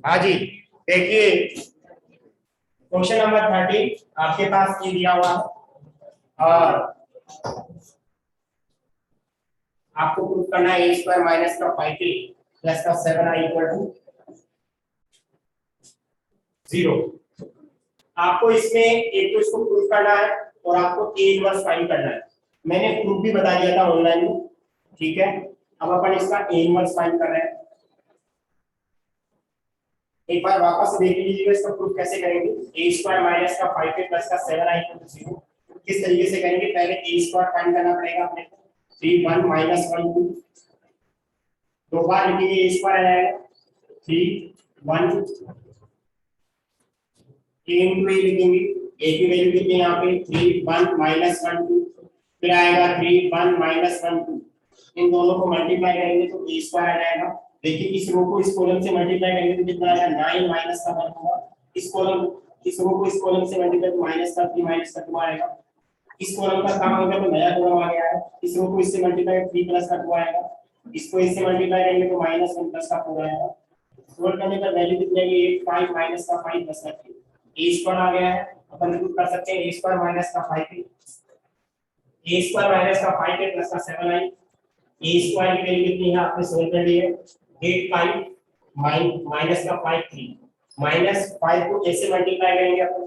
हाँ जी, देखिए question number 30 आपके पास ये दिया हुआ है और आपको प्रूफ करना है ए स्क्वायर माइनस का 5a प्लस का 7i इक्वल टू 0। आपको इसमें एक तो इसको प्रूफ करना है और आपको ए इनवर्स फाइंड करना है। मैंने प्रूफ भी बता दिया था ऑनलाइन में, ठीक है। अब अपन इसका ए इनवर्स फाइंड कर रहे हैं। एक बार वापस से देख लीजिएगा इसका प्रूफ कैसे करेंगे। ए स्क्वायर माइनस का 5a प्लस का 7i इक्वल टू 0 किस तरीके से करेंगे। पहले ए स्क्वायर फाइंड करना पड़ेगा अपने को। 3 1 माइनस 1 2 दो बार लिखेंगे ए स्क्वायर आएगा 3 1 a into a लिखेंगे। a की वैल्यू कितनी है यहाँ पे 3 1 माइनस 1 2 फिर आएगा 3 1 माइनस 1 2। इन दोनों को मल्टीप्लाई करेंगे तो a स्क्वायर आ जाएगा। देखिए इस रो को इस कॉलम से मल्टीप्लाई करेंगे तो कितना आएगा 9 माइनस का 1 होगा। इस रो को इस कॉलम से मल्टीप्लाई तो माइनस का 3 माइनस का 2 आएगा। इस कॉलम का काम हो गया तो नया कॉलम आ गया है। इस रो को इससे मल्टीप्लाई 3 प्लस का 2 आएगा। इसको इससे मल्टीप्लाई करेंगे तो माइनस 1 प्लस का 4 आएगा। सोल्व करने पर वैल्यू कितनी आएगी 8 5 माइनस का 5 प्लस का 3 ए स्क्वायर आ गया है। अपन प्रूव कर सकते हैं ए स्क्वायर माइनस का 5 ए स्क्वायर माइनस का 5 प्लस का 7 आई। ए स्क्वायर की वैल्यू कितनी है आपने सोल्व कर ली है 8 5 माइनस का 5 3 माइनस 5 को ऐसे मल्टीप्लाई करेंगे अपन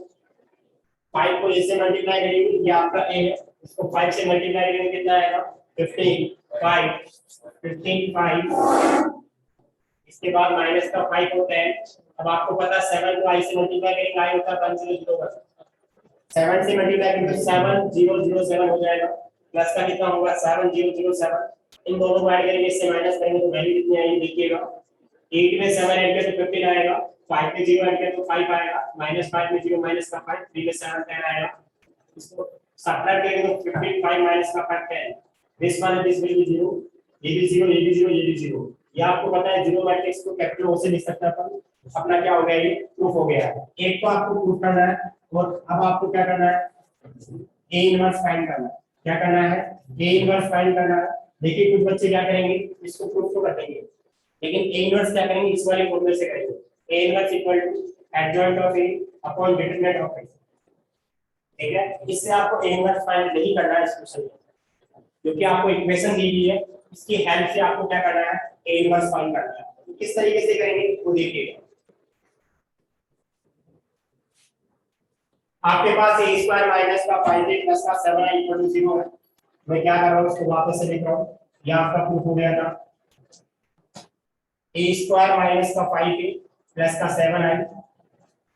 5 को ऐसे मल्टीप्लाई करेंगे ये आपका ए है। इसको 5 से मल्टीप्लाई करेंगे कितना आएगा 15 5 इसके बाद माइनस का 5 होता है। अब आपको पता 7 को i से मल्टीप्लाई करेंगे i होता है 1 0 0 7 से मल्टीप्लाई करेंगे तो 7 0 0 7 हो जाएगा। प्लस का कितना होगा 7 0 0 7। इन दोनों को ऐड करेंगे इससे माइनस करेंगे तो वैल्यू कितनी आएगी देखिएगा 8 में 7 ऐड करें तो 15 आएगा। 5 में 0 ऐड करें तो 5 आएगा। -5 में 0 माइनस का 5 3 में 7 10 आएगा। इसको सब्ट्रैक्ट करेंगे तो 15 5 माइनस का 5 10 this one this will be 0 ये भी 0 ये भी 0 ये भी 0। ये आपको पता है 0 मैट्रिक्स को कैपिटल ओ से लिख सकता है। अपना क्या हो गया ये प्रूफ हो गया। एक तो आपको प्रूफ करना है और अब आपको क्या करना है ए इनवर्स फाइंड करना है। क्या करना है ए इनवर्स फाइंड करना है। देखिए कुछ बच्चे क्या करेंगे इसको प्रूफ तो कर देंगे लेकिन ए इनवर्स क्या करेंगे इस वाले फॉर्मूले से करेंगे A inverse equal to adjoint of A upon determinant of A. ठीक है इससे आपको ए इनवर्स फाइंड नहीं करना है इस क्वेश्चन में क्योंकि आपको इक्वेशन दी गई है। इसकी हेल्प से आपको क्या करना है ए इनवर्स फाइंड करना है। तो किस तरीके से करेंगे वो देखिएगा। आपके पास ए स्क्वायर माइनस का 5a प्लस का 7i इक्वल टू 0 है। मैं क्या कर रहा हूं उसको वापस से लिख रहा हूं। ये आपका प्रूफ हो गया था ए स्क्वायर माइनस का 5a प्लस का 7i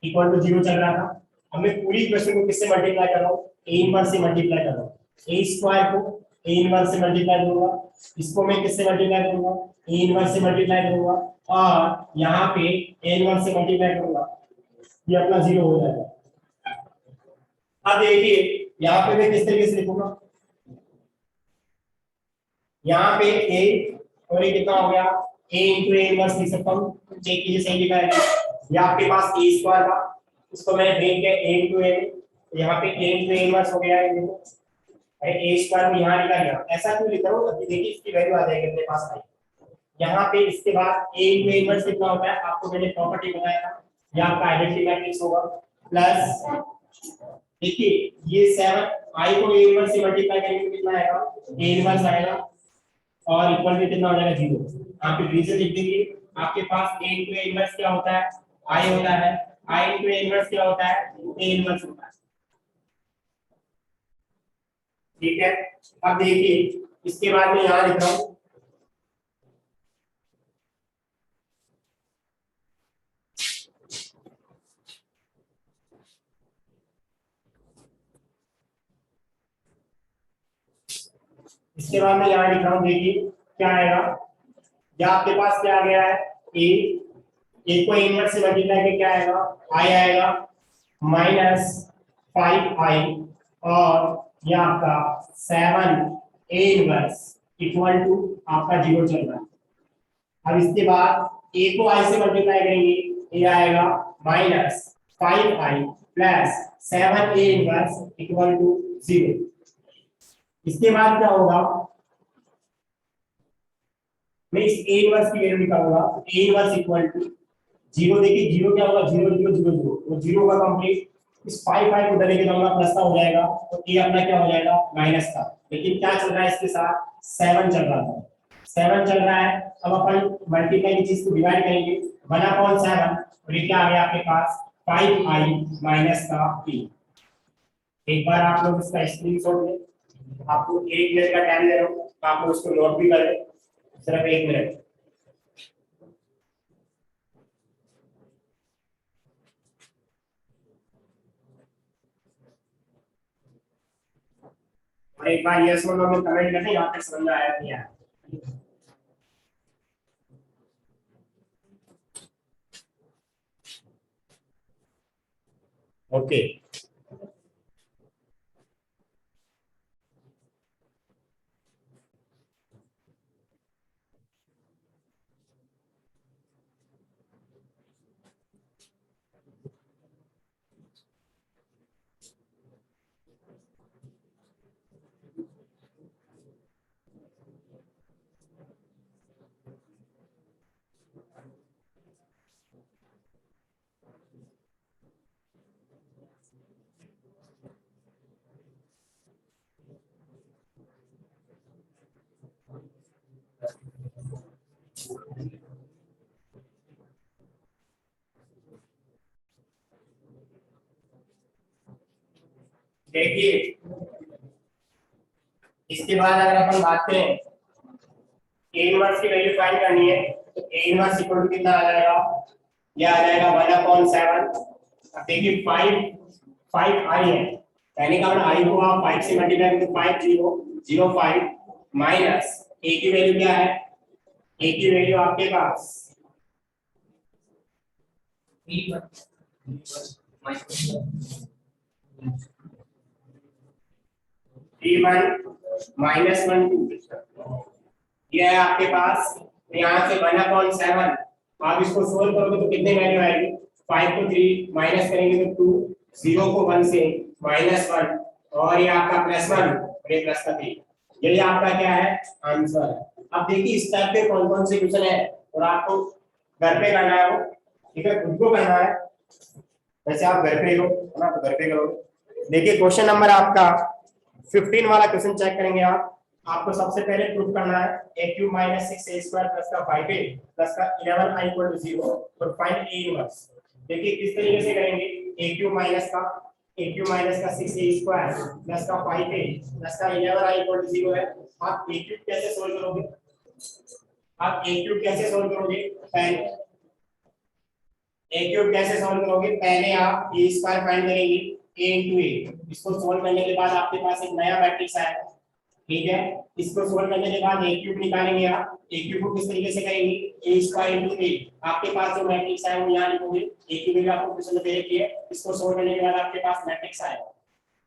इक्वल टू 0 चल रहा था। अब मैं पूरी इक्वेशन को किससे मल्टीप्लाई कर रहा हूं ए इनवर्स से मल्टीप्लाई कर रहा हूं। ए स्क्वायर को ए इनवर्स से मल्टीप्लाई करूंगा। इसको मैं किससे मल्टीप्लाई करूंगा ए इनवर्स से मल्टीप्लाई करूंगा और यहाँ पे ए इनवर्स से मल्टीप्लाई करूंगा ये अपना 0 हो जाएगा। अब देखिए यहाँ पे मैं किस तरीके से लिखूंगा यहाँ पे a और ये कितना हो गया a into a इनवर्स लिख सकता हूँ। चेक कीजिए सही लिखा है। ये आपके पास a स्क्वायर था उसको मैंने ब्रेक किया a into a यहाँ पे a into a इनवर्स हो गया है। देखो अरे a स्क्वायर को यहाँ लिखा गया ऐसा क्यों लिख रहा हूँ अभी देखिए इसकी वैल्यू आ जाएगी अपने पास आई। यहाँ पे इसके बाद a into a इनवर्स कितना होता है आपको मैंने प्रॉपर्टी बताया था ये आपका आइडेंटिटी मैट्रिक्स होगा प्लस देखिए ये 7 i को a इनवर्स से मल्टीप्लाई करेंगे तो कितना आएगा a इनवर्स आएगा और इक्वल टू कितना हो जाएगा 0। यहाँ पे रीजन लिख देंगे। आपके पास a into a इनवर्स क्या होता है i होता है i into a इनवर्स क्या होता है a इनवर्स होता है। ठीक है अब देखिए इसके बाद में यहाँ लिख रहा हूँ इसके बाद में यहाँ लिख रहा हूँ देखिए क्या आएगा। या आपके पास क्या आ गया है ए को इनवर्स से मल्टीप्लाई करके क्या आएगा आई आएगा -5i और ये आपका 7a इनवर्स इक्वल टू आपका 0 चल रहा है। अब इसके बाद a को i से मल्टीप्लाई करेंगे ये आएगा -5i plus 7a inverse equal to 0। इसके बाद क्या होगा मैं इस a इनवर्स की वैल्यू निकालूंगा a inverse equal to zero देखिए, जीरो क्या होगा, जीरो जीरो जीरो जीरो, वो जीरो का कंप्लीट, इस 5 को डलेंगे तो हमारा प्लस का हो जाएगा, तो ये अपना क्या हो जाएगा, माइनस का। लेकिन क्या चल रहा है इसके साथ, 7 चल रहा था, 7 चल रहा है। अब अपन मल्टीप्लाई की चीज को डिवाइड करेंगे, 1/7, और ये क्या आ गया आपके पास, 5i माइनस का p। एक बार आप लोग इसका स्क्रीनशॉट लें, आपको 1 मिनट का टाइम दे रहा हूँ, आप लोग उसको नोट भी करें, सिर्फ 1 मिनट। और एक बार यस और नो में कमेंट करते हैं, यहाँ तक समझ में आया नहीं आया। ओके, देखिए इसके बाद अगर अपन बात करें a इनवर्स की वैल्यू फाइंड करनी है, तो a इनवर्स इक्वल टू कितना आ जाएगा, ये आ जाएगा 1/7। अब देखिए 5 i है, कहने का मतलब i को आप 5 से मल्टीप्लाई करें तो 5005 माइनस a की वैल्यू क्या है, a की वैल्यू आपके पास 3 ये है आपके पास। यहाँ से 1/7 आप इसको सोल्व करोगे तो कितने वैल्यू आएगी, 5 को 3 माइनस करेंगे तो 2, 0 को 1 से -1, और ये आपका +1 और ये प्लस का 3। यही आपका क्या है, आंसर। अब देखिए इस टाइप के कौन कौन से क्वेश्चन है, और आपको घर पे करना है वो, ठीक है, खुद को करना है, वैसे आप घर पे हो ना, तो घर पे करो। देखिए क्वेश्चन नंबर आपका 15 वाला क्वेश्चन चेक करेंगे आप। आपको सबसे पहले प्रूव करना है a cube minus 6a² plus का 5a प्लस का 11i इक्वल टू 0 और फाइंड a इनवर्स। देखिए किस तरीके से करेंगे, a क्यूब माइनस का 6a² प्लस का 5a प्लस का 11i इक्वल टू 0 है। आप a क्यूब कैसे सोल्व करोगे, पहले a क्यूब कैसे सॉल्व करोगे, पहले आप a स्क्वायर फाइंड करेंगे, a into a। इसको सॉल्व करने के बाद आपके पास एक नया मैट्रिक्स आएगा, ठीक है। इसको सॉल्व करने के बाद a क्यूब निकालेंगे आप, a क्यूब को किस तरीके से करेंगे, a स्क्वायर into a। आपके पास जो मैट्रिक्स है वो यहाँ लिखोगे, a की वैल्यू आपको क्वेश्चन में दे रखी है, इसको सॉल्व करने के बाद आपके पास मैट्रिक्स आएगा,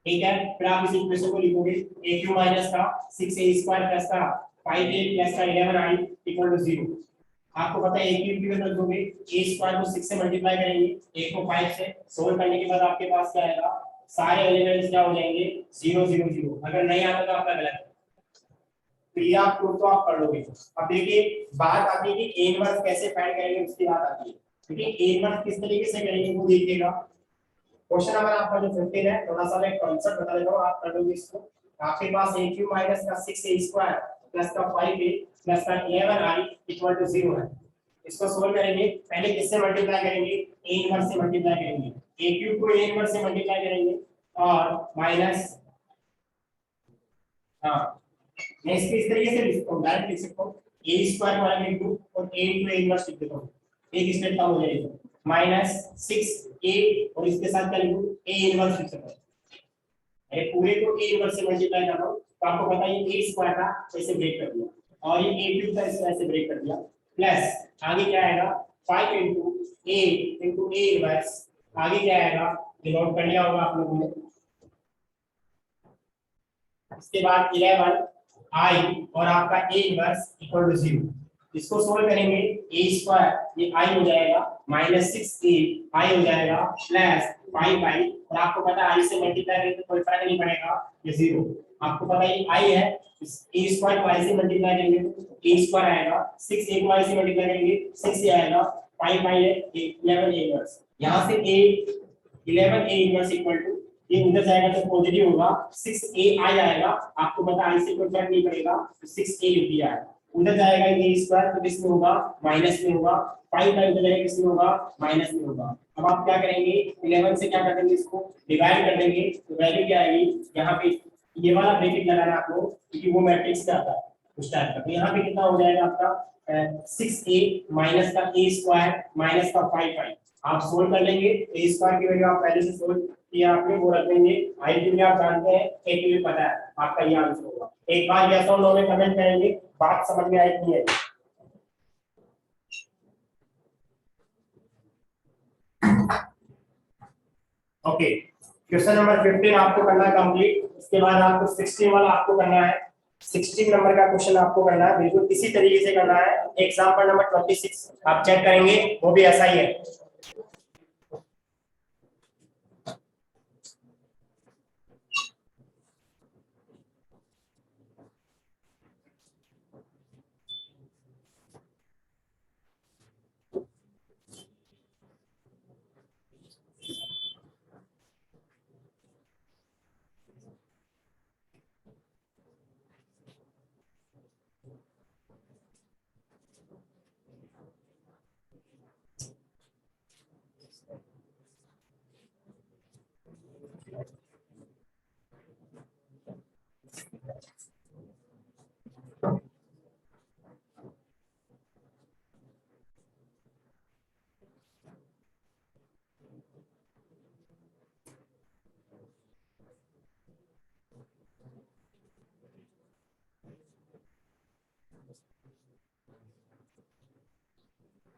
ठीक है। फिर आप इस इक्वेशन को लिखोगे, a क्यूब माइनस का 6a² प्लस का 5a प्लस का 11i इक्वल टू 0। आपको पता है a क्यूब की वैल्यू रखोगे, a स्क्वायर को 6 से मल्टीप्लाई करेंगे, a को 5 से, सोल्व करने के बाद आपके पास क्या आएगा, सारे एलिमेंट्स क्या हो जाएंगे, 0 0 0। अगर नहीं आता तो आपका गलत है, तो ये आप प्रूफ तो आप कर लोगे। अब देखिए बात आती है कि a इनवर्स कैसे फाइंड करेंगे, उसकी बात आती है, ठीक है। a इनवर्स किस तरीके से करेंगे वो देखिएगा। क्वेश्चन नंबर आपका जो 15 है, थोड़ा सा मैं कांसेप्ट बता देता हूं, आप कर लोगे इसको। आपके पास a क्यूब माइनस का 6a² प्लस का 5a प्लस का 11i इक्वल टू 0 है। इसको सोल्व करेंगे, पहले किससे मल्टीप्लाई करेंगे, a इनवर्स से मल्टीप्लाई करेंगे, a क्यूब को a इनवर्स से मल्टीप्लाई करेंगे और माइनस, हां मैं इसको इस तरीके से लिखता हूं, डायरेक्ट लिख सकता हूं, a स्क्वायर को अलग लिख दूं और a into a इनवर्स लिख देता हूं, एक स्टेप कम हो जाएगा, माइनस 6a और इसके साथ क्या लिखूं, a इनवर्स लिख सकता हूं। अरे पूरे को a इनवर्स से मल्टीप्लाई कर रहा हूं, तो आपको पता है ये a स्क्वायर था, इसे ब्रेक कर दिया, और ये a क्यूब था, इसे ऐसे ब्रेक कर दिया, प्लस आगे क्या आएगा, 5 into a इनवर्स, आगे क्या आएगा, ये नोट कर लिया होगा आप लोगों ने। इसके बाद 11 i और आपका a इनवर्स इक्वल टू 0। इसको सोल्व करेंगे, a स्क्वायर ये i हो जाएगा माइनस 6a i हो जाएगा प्लस 5i, और आपको पता है i से मल्टीप्लाई करेंगे तो कोई फर्क नहीं पड़ेगा, ये 0। आपको पता है i है, a स्क्वायर को i से मल्टीप्लाई करेंगे तो a स्क्वायर आएगा, 6a को i से मल्टीप्लाई करेंगे 6 से आएगा, 5 पाई है 11 ए इनवर्स, यहाँ से ए 11 ए इनवर्स इक्वल टू, ये उधर जाएगा तो पॉजिटिव होगा, 6 ए आई आएगा, आपको पता आई से कोई फर्क नहीं पड़ेगा, तो 6 ए लिख दिया है। उधर जाएगा ए स्क्वायर, तो किसमें होगा, माइनस में होगा, 5 का उधर जाएगा किसमें होगा, माइनस में होगा। अब आप क्या करेंगे, 11 से क्या कर देंगे, इसको डिवाइड कर देंगे, तो वैल्यू क्या आएगी, यहाँ पे ये वाला ब्रैकेट लगाना आपको, क्योंकि वो मैट्रिक्स से आता है उस टाइप का। तो यहाँ पे कितना हो जाएगा आपका 6a माइनस का a स्क्वायर माइनस का 5 आप सोल्व कर लेंगे, a स्क्वायर की वैल्यू आप पहले से सोल्व किया आपने, वो रख लेंगे, i की वैल्यू आप जानते हैं, a की वैल्यू पता है, आपका ये आंसर होगा। एक बार यस और नो में कमेंट करेंगे, बात समझ में आई कि नहीं आई। ओके, क्वेश्चन नंबर 15 आपको करना है कंप्लीट, इसके बाद आपको 16 वाला आपको करना है, 16 नंबर का क्वेश्चन आपको करना है, बिल्कुल इसी तरीके से करना है। एग्जांपल नंबर 26 आप चेक करेंगे, वो भी ऐसा ही है।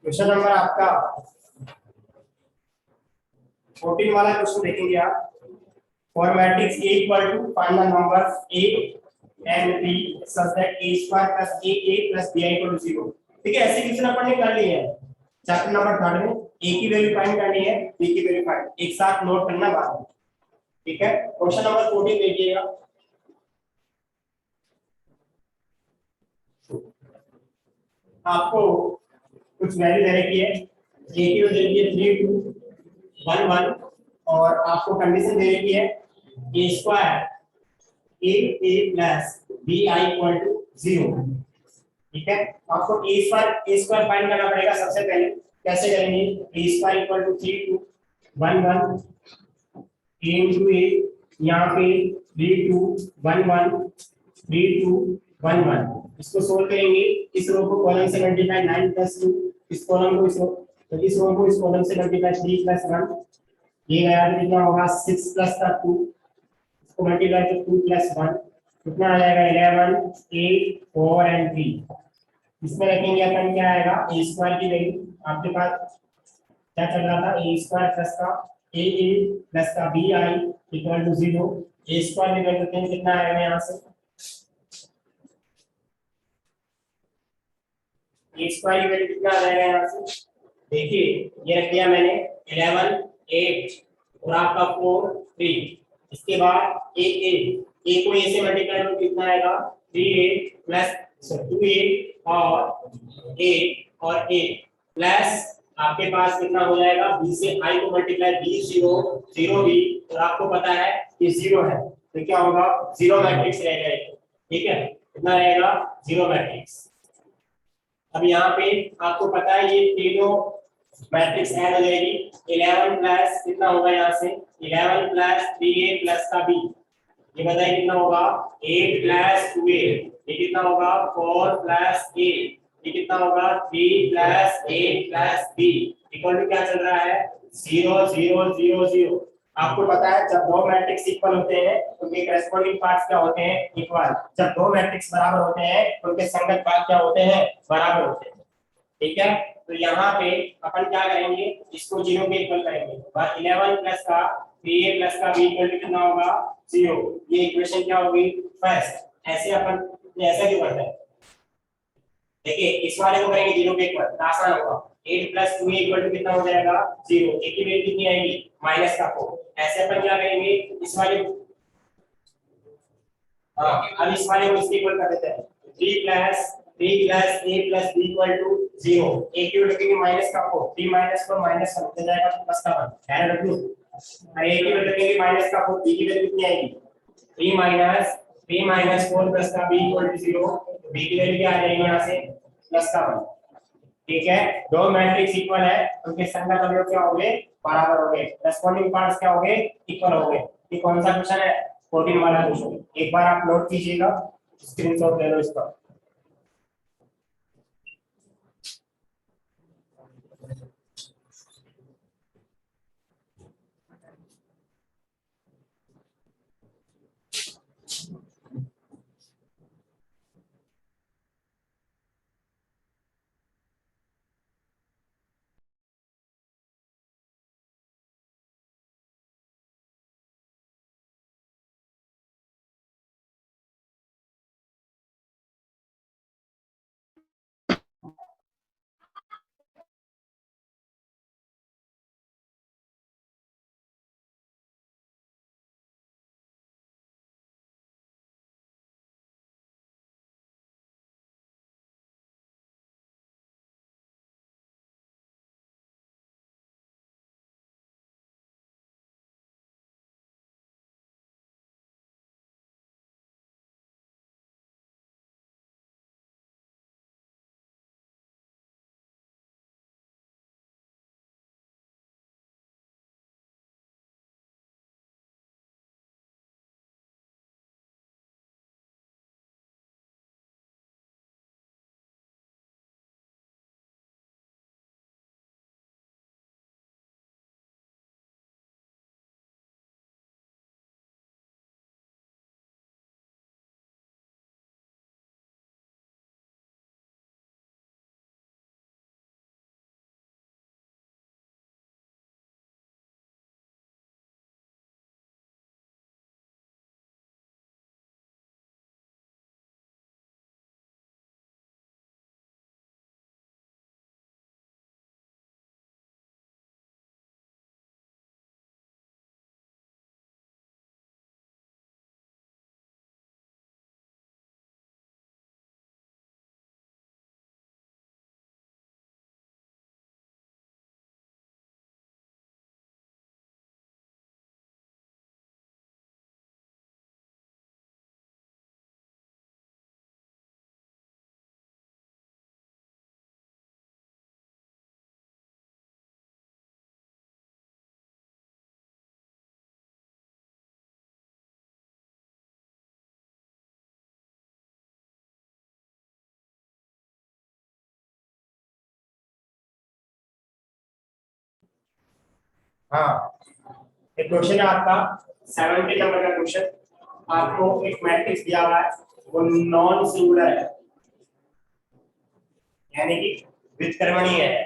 क्वेश्चन नंबर आपका 14 वाला क्वेश्चन देखेंगे आप। For matrix A equal to find the numbers A and B such that A square plus AA plus BI equal to 0। ठीक है, ऐसे क्वेश्चन अपन ने कर लिए हैं चैप्टर नंबर 3 में। A की वैल्यू फाइंड करनी है, B की वैल्यू फाइंड, एक साथ नोट करना बाद में। ठीक है, क्वेश्चन नंबर 14 देखिएगा। आपको कुछ वैल्यू दे रखी है, A की वैल्यू दे रखी है 3 2 1 1 और आपको कंडीशन दे रखी है A square AA plus BI equal to 0। ठीक है, आपको A स्क्वायर फाइंड करना पड़ेगा। सबसे पहले कैसे करेंगे, A square equal to 3 2 1 1 A into A, यहाँ पे 3 2 1 1 3 2 1 1, इसको सोल्व करेंगे। इस रो को कॉलम से मल्टीप्लाई 9 प्लस 2, इस कॉलम को इस रो, तो इस रो को इस कॉलम से मल्टीप्लाई 3 प्लस 1, ये गया तो कितना होगा 6 प्लस का 2, इसको मल्टीप्लाई तो 2 प्लस 1 कितना आ जाएगा 11 8 4 एंड 3। इसमें रखेंगे अपन क्या आएगा, a स्क्वायर की वैल्यू आपके पास क्या चल रहा था, a स्क्वायर प्लस का AA प्लस का BI equal to 0। a square की वैल्यू कितना आएगा यहाँ से, a स्क्वायर की वैल्यू कितना आ जाएगा यहाँ से, देखिए ये रख दिया मैंने 11 8 और आपका 4 3, इसके बाद a को a से मल्टीप्लाई करो कितना आएगा 3a प्लस 2a और a प्लस आपके पास कितना हो जाएगा, b से i को मल्टीप्लाई b 0 0 b, और आपको पता है कि 0 है तो क्या होगा 0 मैट्रिक्स रहेगा। ठीक है, कितना रहेगा 0 मैट्रिक्स। अब यहाँ पे आपको पता है ये तीनों मैट्रिक्स ऐड हो जाएगी, 11 प्लस कितना होगा यहाँ से 11 प्लस 3a प्लस का b, ये बताइए कितना होगा 8 प्लस 2a, ये कितना होगा 4 प्लस a, ये कितना होगा 3 plus a plus b equal to क्या चल रहा है 0 0 0 0। आपको पता है जब दो मैट्रिक्स इक्वल होते हैं उनके करेस्पॉन्डिंग पार्ट्स क्या होते हैं इक्वल, जब दो मैट्रिक्स बराबर होते हैं उनके संगत पार्ट क्या होते हैं बराबर होते हैं। ठीक है, तो यहाँ पे अपन क्या करेंगे, इसको 0 के इक्वल करेंगे, 11 प्लस का 3a प्लस का b इक्वल टू कितना होगा 0। ये इक्वेशन क्या होगी फर्स्ट। ऐसे अपन ऐसा क्यों करते हैं, देखिए इस वाले को करेंगे 0 के इक्वल तो आसान होगा, 8 प्लस 2a इक्वल टू कितना हो जाएगा 0, a की वैल्यू कितनी आएगी माइनस का 4। ऐसे अपन क्या करेंगे इस वाले को, अब इस वाले को इसके इक्वल कर देते हैं 3 plus 3 plus a plus b equal to 0। a की वैल्यू लगेगी माइनस का 4, 3 माइनस 4 माइनस 1 हो जाएगा तो प्लस का 1 ध्यान रखो। और a की वैल्यू लगेगी माइनस का 4, b की वैल्यू कितनी आएगी 3 माइनस 4 प्लस का b इक्वल टू 0, b की वैल्यू क्या आ जाएगी यहाँ से प्लस का 1। ठीक है, दो मैट्रिक्स इक्वल है, उनके संख्या का योग क्या होंगे बराबर होंगे, कॉरेस्पॉन्डिंग पार्ट्स क्या होंगे इक्वल होंगे। ये कौन सा क्वेश्चन है 14 वाला क्वेश्चन, एक बार आप नोट कीजिएगा, स्क्रीनशॉट ले लो इसका। हाँ, एक क्वेश्चन है आपका 70 नंबर का क्वेश्चन, आपको एक मैट्रिक्स दिया हुआ है, वो नॉन सिंगुलर है यानी कि व्युत्क्रमणीय है।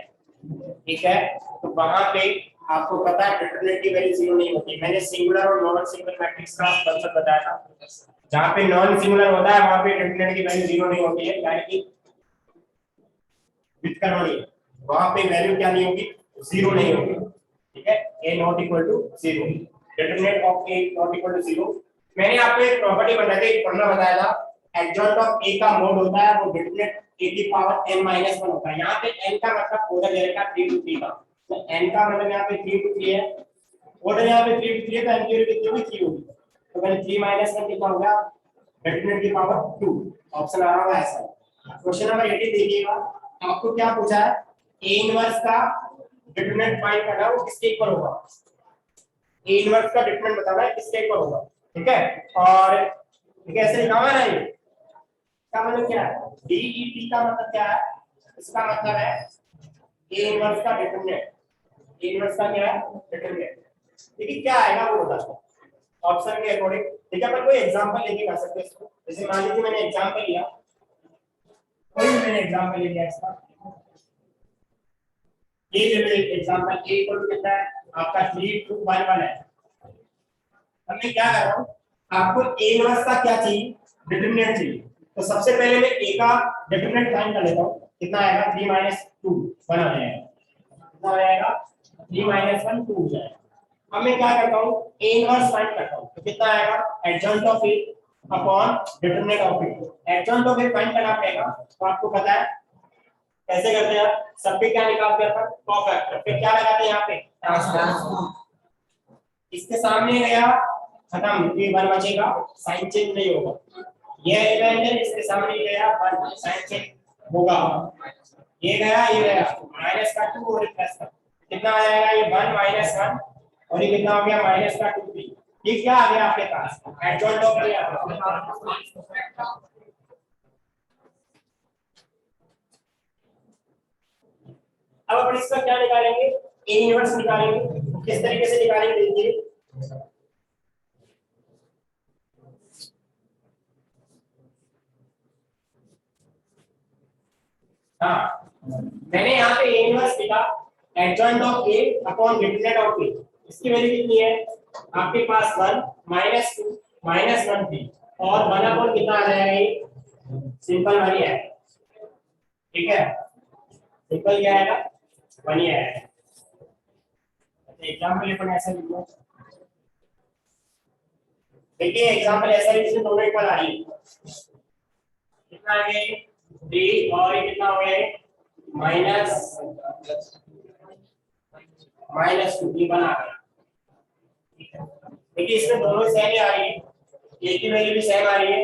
ठीक है, तो वहां पे आपको पता है डिटरमिनेंट की वैल्यू 0 नहीं होती। मैंने सिंगुलर और नॉन सिंगुलर मैट्रिक्स का कंसेप्ट बताया था। जहां पे नॉन सिंगुलर होता है वहां पे डिटरमिनेंट की वैल्यू 0 नहीं होती है, यानी कि व्युत्क्रमणीय, वहां पे वैल्यू क्या नहीं होगी 0 नहीं होगी। ठीक है, a not equal to 0, determinant of a not equal to 0। मैंने आपको एक प्रॉपर्टी बताई थी, पढ़ना बताया था, एडजॉइंट ऑफ a का मोड होता है वो डिटरमिनेंट a की पावर n-1 होता है। यहाँ पे n का मतलब ऑर्डर ले रखा 3 to 3 का, तो n का मतलब यहाँ पे 3 to 3 है, ऑर्डर यहाँ पे 3 to 3 है, तो n की वैल्यू कितनी होगी 3 होगी, तो मैंने 3 - 1 कितना हो गया डिटरमिनेंट की पावर 2। ऑप्शन आ रहा है ऐसा। क्वेश्चन नंबर 18 देखिएगा, आपको क्या पूछा है a इनवर्स का डिटरमिनेंट फाइंड करना है, वो किसके इक्वल होगा, a इनवर्स का डिटरमिनेंट बताना है किसके इक्वल होगा। ठीक है, और कैसे लिखा हुआ है ना, ये इसका मतलब क्या है DET का मतलब क्या है, इसका मतलब है a इनवर्स का डिटरमिनेंट, a इनवर्स का क्या है डिटरमिनेंट। देखिए क्या आएगा वो बता दो ऑप्शन के अकॉर्डिंग। ठीक है, पर कोई एग्जांपल लेके कर सकते हैं इसको, जैसे मान लीजिए मैंने एग्जांपल लिया, कोई मैंने एग्जांपल ले लिया इसका, ये ले लो एक एग्जांपल, a इक्वल टू कितना है आपका 3 to 1 है। अब मैं क्या कर रहा हूं, आपको a इनवर्स का क्या चाहिए डिटरमिनेंट चाहिए, तो सबसे पहले मैं a का डिटरमिनेंट फाइंड कर लेता हूं, कितना आएगा 3 - 2 1 आ जाएगा, कितना आ जाएगा 3 - 1 2 हो जाएगा। अब मैं क्या करता हूं a इनवर्स फाइंड करता हूं, तो कितना आएगा adjoint of a, upon determinant of A. Adjoint of A find करना पड़ेगा, तो आपको पता है कैसे करते हैं। सब पे क्या निकालते हैं अपन, कॉफैक्टर, फिर क्या लगाते हैं यहाँ पे, ट्रांसपोज। इसके सामने गया खत्म, ये 1 बचेगा, साइन चेंज नहीं होगा। ये एलिमेंट है, इसके सामने गया 1, साइन चेंज होगा। ये गया माइनस का 2 और प्लस का कितना आ जाएगा, ये 1 माइनस 1 और ये कितना हो गया माइनस का 2 3। ये क्या आ गया आपके पास, एडजॉइंट ऑफ ए। अब अपन इसका क्या निकालेंगे, ए इनवर्स निकालेंगे। किस तरीके से निकालेंगे देखिए, हाँ मैंने यहाँ पे ए इनवर्स लिखा, adjoint of A upon determinant of A. इसकी वैल्यू कितनी है आपके पास, 1 माइनस 2 माइनस 1 3 और 1 अपॉन कितना आ जाएगा, ये सिंपल वाली है, ठीक है। सिंपल क्या आएगा, 1 ही आएगा। एग्जांपल अपन ऐसा लिख लो, देखिए एग्जांपल ऐसा लिख, इसमें दोनों इक्वल आ रही है। कितना आ गया 3 और ये कितना हो गया माइनस 2, ये बना गया। देखिए इसमें दोनों सेम ही आ रही है, ए की वैल्यू भी सेम आ रही है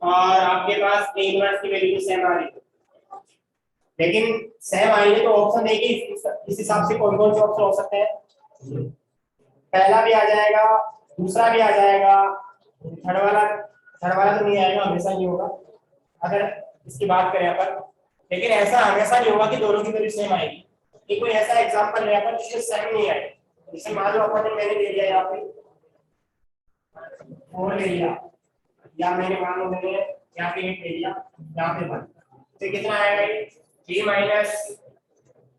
और आपके पास ए इनवर्स की वैल्यू भी सेम आ रही है। लेकिन सेम आई है तो ऑप्शन देखिए इस हिसाब से कौन कौन से ऑप्शन हो सकते हैं, पहला भी आ जाएगा, दूसरा भी आ जाएगा, थर्ड वाला तो नहीं आएगा, हमेशा नहीं होगा अगर इसकी बात करें अपन। लेकिन ऐसा हमेशा नहीं होगा कि दोनों की वैल्यू सेम आएगी। ये कोई ऐसा एग्जांपल है अपन जिसमें सेम नहीं आए, जैसे मान लो अपन ने मैंने ले लिया यहाँ पे 4 ले लिया, या मैंने मान लो मैंने यहाँ पे 8 ले लिया, यहाँ पे 1, तो कितना आएगा ये 3 माइनस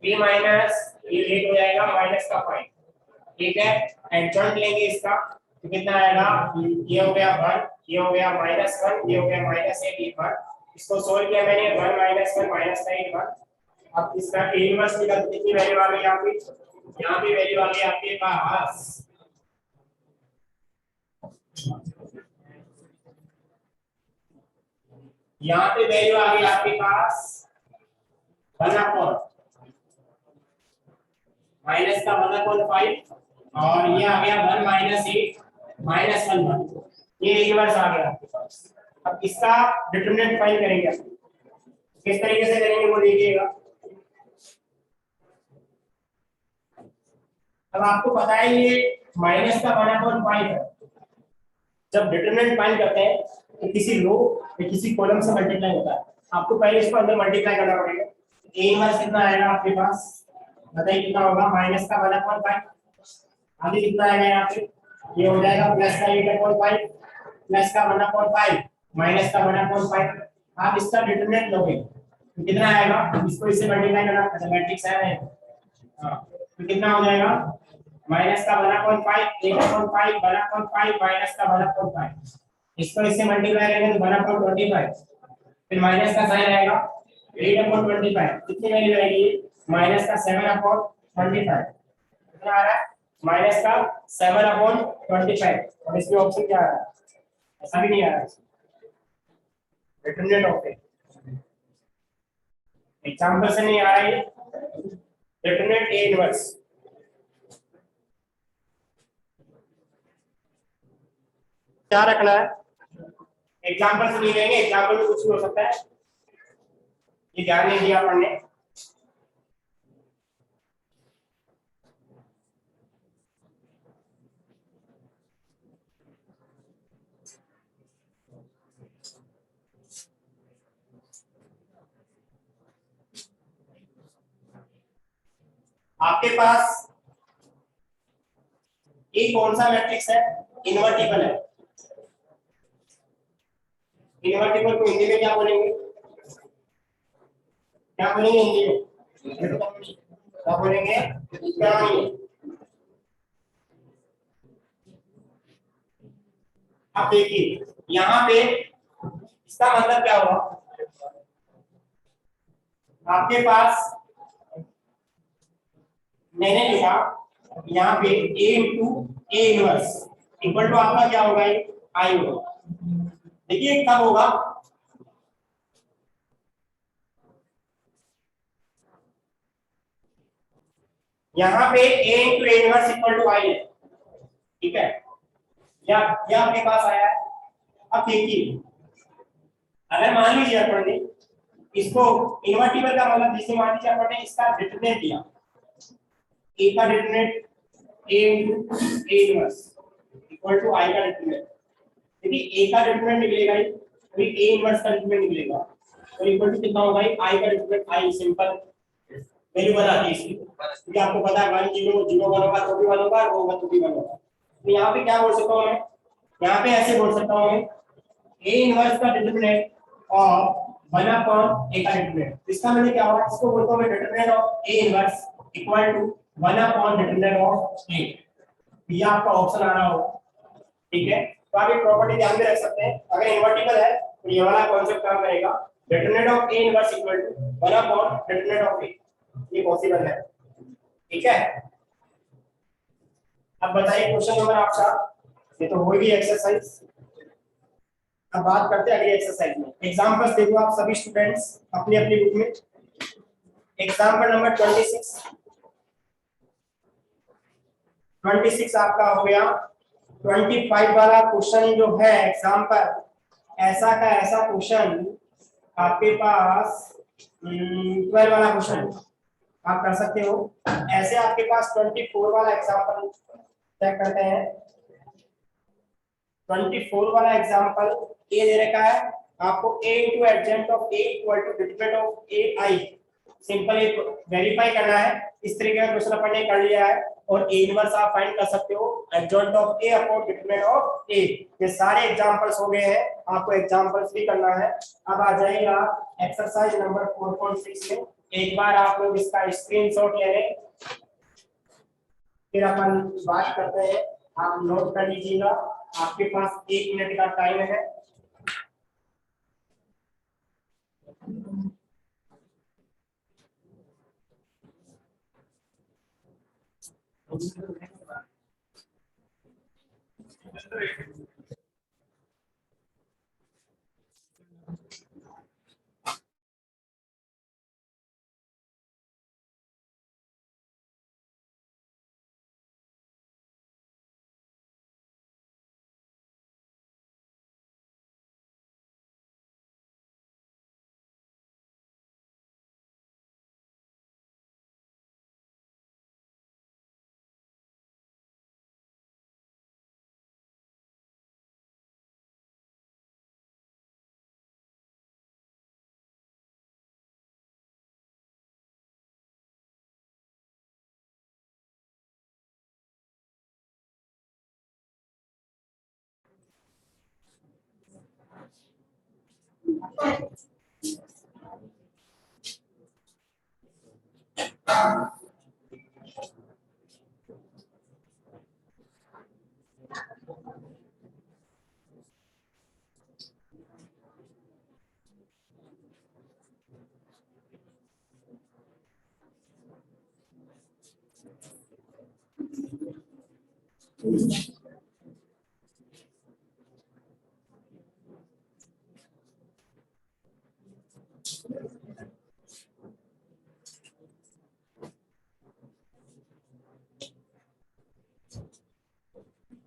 ये 8 हो जाएगा माइनस का 5, ठीक है। एडजॉइंट लेंगे इसका तो कितना आएगा, ये हो गया 1, ये हो गया -1, ये हो गया -8, ये 1। इसको सोल्व किया मैंने, 1 -1 माइनस का 8 1। अब इसका ए इनवर्स निकाल, कितनी वैल्यू आ गई यहाँ पे वैल्यू आ गई आपके पास, यहाँ पे वैल्यू आ गई आपके पास 1 अपॉन माइनस का 1/5 और ये आ गया 1 -8 -1 1, ये इनवर्स आ गया आपके पास। अब इसका डिटरमिनेंट फाइंड करेंगे, किस तरीके से करेंगे वो देखिएगा। अब आपको पता है ये माइनस का 1/5 है, जब डिटरमिनेंट फाइंड करते हैं तो किसी रो या किसी कॉलम से मल्टीप्लाई होता है, आपको पहले इसको अंदर मल्टीप्लाई करना पड़ेगा। ए इनवर्स कितना आएगा आपके पास, बताइए कितना होगा, माइनस का 1/5, आगे कितना आएगा यहाँ पे, ये हो जाएगा प्लस का 8/5 प्लस का 1/5 माइनस का 1/5। आप इसका डिटरमिनेंट लोगे तो कितना आएगा, इसको इससे मल्टीप्लाई करना, अच्छा मैट्रिक्स है हां, तो कितना हो जाएगा माइनस का 1/5 8/5 1/5 माइनस का 1/5, इसको इससे मल्टीप्लाई करेंगे तो 1/25, फिर माइनस का साइन आएगा 8/25, कितनी वैल्यू आएगी माइनस का 7/25, कितना आ रहा है माइनस का 7/25। और इसमें ऑप्शन क्या आ रहा है, ऐसा भी नहीं आ रहा है, डिटरमिनेंट ऑफ ए। एग्जांपल से नहीं आ रहा है, डिटरमिनेंट ए इनवर्स। क्या रखना है, एग्जांपल से नहीं लेंगे, एग्जांपल में कुछ भी हो सकता है, ये ध्यान नहीं दिया अपन ने। आपके पास ये कौन सा मैट्रिक्स है, इनवर्टिबल है। इनवर्टिबल को हिंदी में क्या बोलेंगे, क्या बोलेंगे हिंदी में, क्या बोलेंगे, क्या नहीं। अब देखिए यहाँ पे इसका मतलब क्या हुआ, आपके पास मैंने लिखा यहाँ पे a into A inverse equal to आपका क्या होगा, आई होगा। देखिए कब होगा, यहाँ पे a into A inverse equal to I है, ठीक है, या आपके पास आया है। अब देखिए अगर मान लीजिए अपन ने इसको इन्वर्टिबल का मतलब जैसे मान लीजिए अपन ने इसका डिटरमिनेंट दिया, a का determinant a into A inverse equal to I का डिटरमिनेंट, देखिए a का डिटरमिनेंट निकलेगा ही, फिर a इनवर्स का डिटरमिनेंट निकलेगा और इक्वल टू कितना होगा, i का डिटरमिनेंट i सिंपल वैल्यू बनाती है इसकी, क्योंकि आपको पता है 1 0 0 1 होगा तो भी 1 होगा, रो होगा तो भी 1 होगा। तो यहाँ पे क्या बोल सकता हूँ मैं, यहाँ पे ऐसे बोल सकता हूँ मैं a इनवर्स का डिटरमिनेंट ऑफ 1 अपॉन a का डिटरमिनेंट, इसका मतलब क्या होगा, इसको बोलता हूँ मैं determinant of a inverse equal to 1 upon determinant of a, ये आपका ऑप्शन आ रहा होगा, ठीक है। तो आप ये प्रॉपर्टी ध्यान में रख सकते हैं, अगर इन्वर्टिबल है तो ये वाला कॉन्सेप्ट काम करेगा, determinant of a inverse equal to 1 upon determinant of a, ये पॉसिबल है, ठीक है। अब बताइए क्वेश्चन नंबर आपका, ये तो हो गई एक्सरसाइज। अब बात करते हैं अगली एक्सरसाइज में, एग्जांपल्स देखो आप सभी स्टूडेंट्स अपनी अपनी बुक में, एग्जांपल नंबर 26 आपका हो गया। 25 वाला क्वेश्चन जो है एग्जांपल, ऐसा का ऐसा क्वेश्चन आपके पास 12 वाला क्वेश्चन आप कर सकते हो, ऐसे आपके पास 24 वाला एग्जांपल चेक करते हैं। 24 वाला एग्जांपल ये दे रखा है आपको, a into adjacent of a equal to determinant of a i, simple एक वेरीफाई करना है, इस तरीके का क्वेश्चन अपन ने कर लिया है और a इनवर्स आप फाइंड कर सकते हो adjacent of a upon determinant of a, ये सारे एग्जांपल्स हो गए हैं, आपको एग्जांपल्स भी करना है। अब आ जाएगा एक्सरसाइज नंबर 4.6 में, एक बार आप लोग इसका स्क्रीनशॉट ले लें, फिर अपन बात करते हैं, आप नोट कर लीजिएगा, आपके पास 1 मिनट का टाइम है।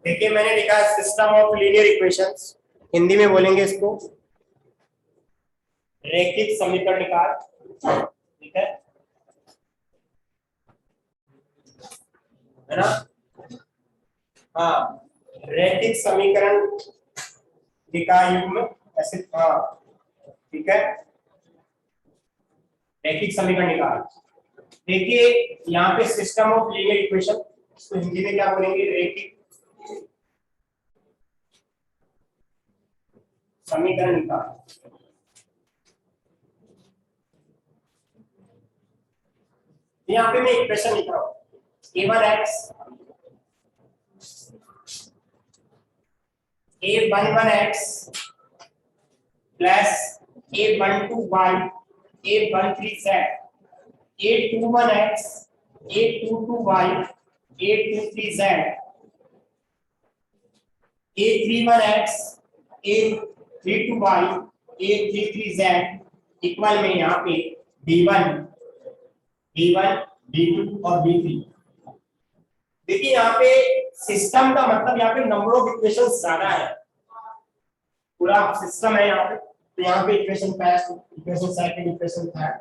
देखिए मैंने लिखा है system of linear equations, Hindi में बोलेंगे इसको रैखिक समीकरण निकाल, ठीक है ना, हाँ रैखिक समीकरण निकाय युग्म ऐसे, हाँ ठीक है, रैखिक समीकरण निकाल। देखिए यहाँ पे सिस्टम ऑफ लीनियर इक्वेशन, इसको हिंदी में क्या बोलेंगे, रैखिक समीकरण निकाल। यहाँ पे मैं इक्वेशन लिख रहा हूँ, a1x a11x plus a12y a13z a21x a22y a23z a31x 32y a33z equal में यहाँ पे b1 b2 और b3। देखिए यहाँ पे सिस्टम का मतलब यहाँ पे नंबर ऑफ इक्वेशंस ज्यादा है, पूरा सिस्टम है यहाँ पे। तो यहाँ पे equation first, equation second, equation third,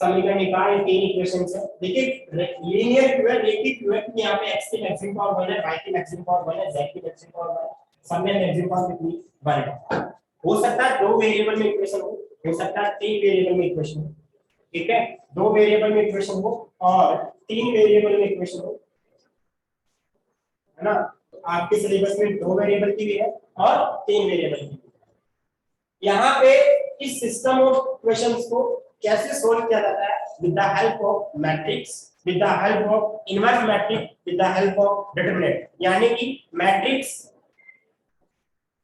समीकरण निकाल, तीन इक्वेशंस है। देखिए लीनियर क्यों है, रेखिक क्यों है, क्योंकि यहाँ पे x की मैक्सिमम पावर 1 है, y की मैक्सिमम पावर 1 है, z की मैक्सिमम पावर 1 है, सब में मैक्सिमम पावर कितनी 1 है। हो सकता है दो वेरिएबल में इक्वेशन हो सकता है तीन वेरिएबल में इक्वेशन हो, ठीक है, दो वेरिएबल में इक्वेशन हो और तीन वेरिएबल में इक्वेशन हो, है ना। तो आपके सिलेबस में दो वेरिएबल की भी है और तीन वेरिएबल की भी है। यहाँ पे इस सिस्टम ऑफ इक्वेशंस को कैसे सोल्व किया जाता है, with the help of matrix, with the help of inverse matrix, with the help of determinant. यानी कि मैट्रिक्स,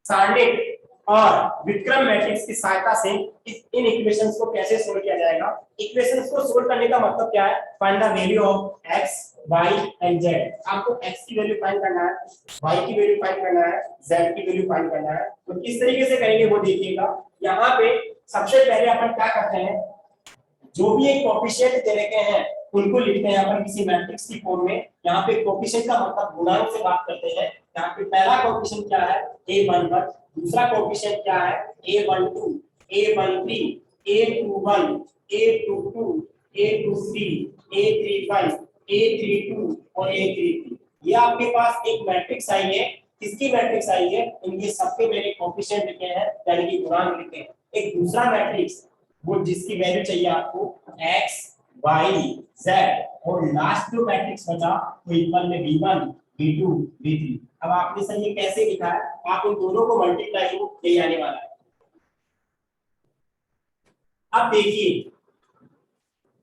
सारणिक और व्युत्क्रम मैट्रिक्स की सहायता से इन इक्वेशंस को कैसे सोल्व किया जाएगा। इक्वेशंस को सोल्व करने का मतलब क्या है, find the value of x y and z। आपको x की वैल्यू फाइंड करना है, y की वैल्यू फाइंड करना है, z की वैल्यू फाइंड करना है। तो किस तरीके से करेंगे वो देखिएगा। यहाँ पे सबसे पहले अपन क्या करते हैं, जो भी एक कोएफिशिएंट दे रखे हैं उनको लिखते हैं अपन किसी मैट्रिक्स की फॉर्म में। यहाँ पे कोएफिशिएंट का मतलब गुणांक से बात करते हैं। यहाँ पे पहला कोएफिशिएंट क्या है, a11, दूसरा कोएफिशिएंट क्या है, a12, a13, a21, a22, a23, a35, a32 और a33। ये आपके पास एक मैट्रिक्स आई है। किसकी मैट्रिक्स आई है, इनके सबके मैंने कोएफिशिएंट लिखे हैं, यानी कि गुणांक लिखे हैं। एक दूसरा मैट्रिक्स वो जिसकी वैल्यू चाहिए आपको x y z, और लास्ट जो मैट्रिक्स बचा वो इक्वल में b1 b2 b3। अब आपने सर ये कैसे लिखा है, आप इन दोनों को मल्टीप्लाई करो, यही आने वाला है। अब देखिए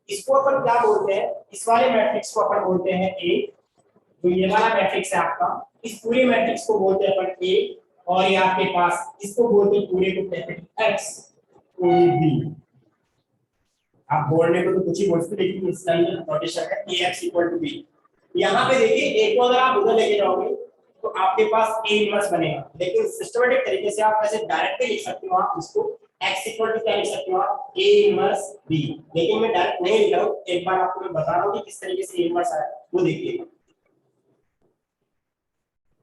इसको अपन क्या बोलते हैं, इस वाले मैट्रिक्स को अपन बोलते हैं A। तो ये वाला मैट्रिक्स है आपका, इस पूरे मैट्रिक्स को बोलते हैं अपन A, और ये आपके पास इसको बोलते हैं पूरे को कैपिटल X और B। आप बोलने को तो कुछ ही बोलते, लेकिन इसका नोटेशन है ax = b। यहाँ पे देखिए a को अगर आप उधर लेके जाओगे तो आपके पास a इनवर्स बनेगा, लेकिन सिस्टमैटिक तरीके से आप ऐसे डायरेक्टली लिख सकते हो, आप इसको x = क्या लिख सकते हो आप, a इनवर्स b। लेकिन मैं डायरेक्ट नहीं लिख रहा हूँ, एक बार आपको मैं बता रहा हूँ कि किस तरीके से a इनवर्स आया वो देखिएगा।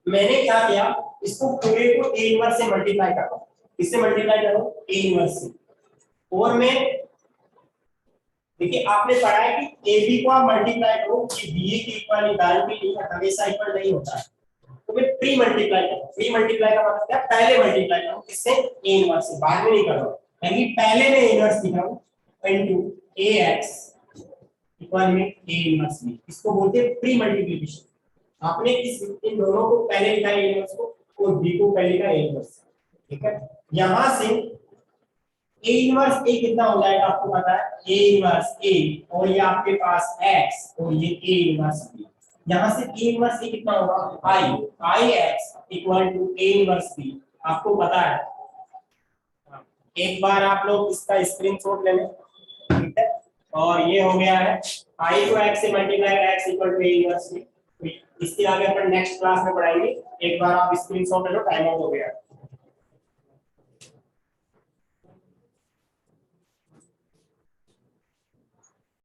मैंने क्या किया, इसको पूरे को a इनवर्स से मल्टीप्लाई कर रहा हूँ। किससे मल्टीप्लाई कर रहा हूँ, a इनवर्स से। और मैं देखिए आपने पढ़ा है कि AB को आप मल्टीप्लाई करो कि BA की इक्वल गारंटी नहीं है, हमेशा इक्वल नहीं होता है। तो मैं प्री मल्टीप्लाई करो, प्री मल्टीप्लाई का मतलब क्या, पहले मल्टीप्लाई करो, किससे, A इनवर्स से, बाद में नहीं कर रहा हूं, यानी पहले मैं इनवर्स लिख रहा हूं इनटू AX इक्वल में A इनवर्स B। इसको बोलते हैं प्री मल्टीप्लिकेशन। आपने इस इन दोनों को पहले लिखा है A इनवर्स को, और B को पहले लिखा है A इनवर्स, ठीक है। यहां से A इनवर्स A कितना हो जाएगा आपको पता है, A इनवर्स A, और ये आपके पास X और ये A इनवर्स B। यहां से A इनवर्स A कितना होगा, I X = A inverse B। आपको पता है, एक बार आप लोग इसका स्क्रीनशॉट ले लें, ठीक है। और ये हो गया है I को X से multiply, X = A inverse B। इसके आगे अपन नेक्स्ट क्लास में पढ़ाएंगे, एक बार आप स्क्रीनशॉट ले लो, टाइम आउट हो गया।